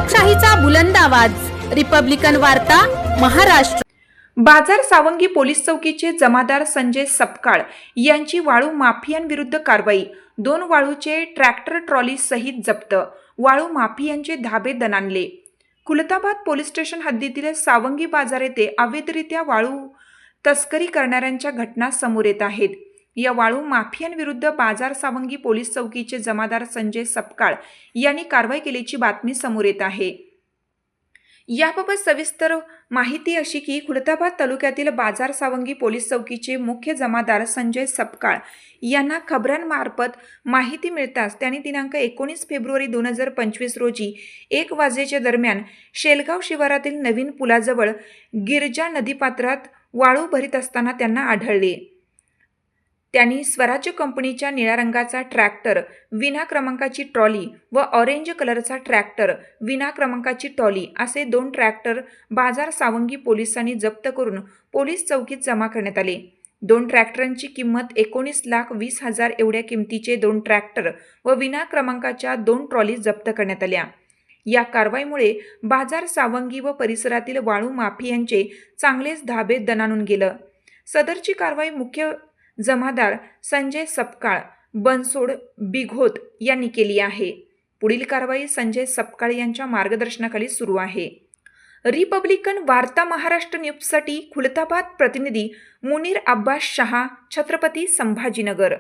लोकशाहीचा बुलंद आवाज, रिपब्लिकन वार्ता, महाराष्ट्र। बाजार सावंगी पोलीस चौकीचे जमादार संजय सपकाळ यांची वाळू माफियांविरुद्ध कारवाई। 2 वाळूचे ट्रॅक्टर ट्रॉली सहित जप्त। वाळू माफियांचे धाबे दणाणले। खुलताबाद पोलीस स्टेशन हद्दीतील सावंगी बाजार येथे अवैधरित्या वाळू तस्करी करणाऱ्यांच्या घटना समोर येत आहेत। या वाळू माफियांविरुद्ध बाजार सावंगी पोलीस चौकीचे जमादार संजय सपकाळ यांनी कारवाई केल्याची बातमी समोर येत आहे। याबाबत सविस्तर माहिती अशी की खुलताबाद तालुक्यातील बाजार सावंगी पोलीस चौकीचे मुख्य जमादार संजय सपकाळ यांना खबरांमार्फत माहिती मिळताच त्यांनी दिनांक 19 फेब्रुवारी 2025 रोजी 1 वाजेच्या दरम्यान शेलगाव शिवारातील नवीन पुलाजवळ गिरजा नदीपात्रात वाळू भरीत असताना त्यांना आढळले। त्यांनी स्वराज्य कंपनीच्या निळ्या रंगाचा ट्रॅक्टर, विना क्रमांकाची ट्रॉली व ऑरेंज कलरचा ट्रॅक्टर, विना क्रमांकाची ट्रॉली असे 2 ट्रॅक्टर बाजार सावंगी पोलिसांनी जप्त करून पोलीस चौकीत जमा करण्यात आले। 2 ट्रॅक्टरांची किंमत 19,20,000 एवढ्या किमतीचे 2 ट्रॅक्टर व विना क्रमांकाच्या 2 ट्रॉली जप्त करण्यात आल्या। या कारवाईमुळे बाजार सावंगी व परिसरातील वाळू माफियांचे चांगलेच धाबे दणाणून गेलं। सदरची कारवाई मुख्य जमादार संजय सपकाळ, बनसोड, बिघोत यांनी केली आहे। पुढील कारवाई संजय सपकाळ यांच्या मार्गदर्शनाखाली सुरू आहे। रिपब्लिकन वार्ता महाराष्ट्र न्यूजसाठी खुलताबाद प्रतिनिधी मुनीर अब्बास शहा, छत्रपती संभाजीनगर।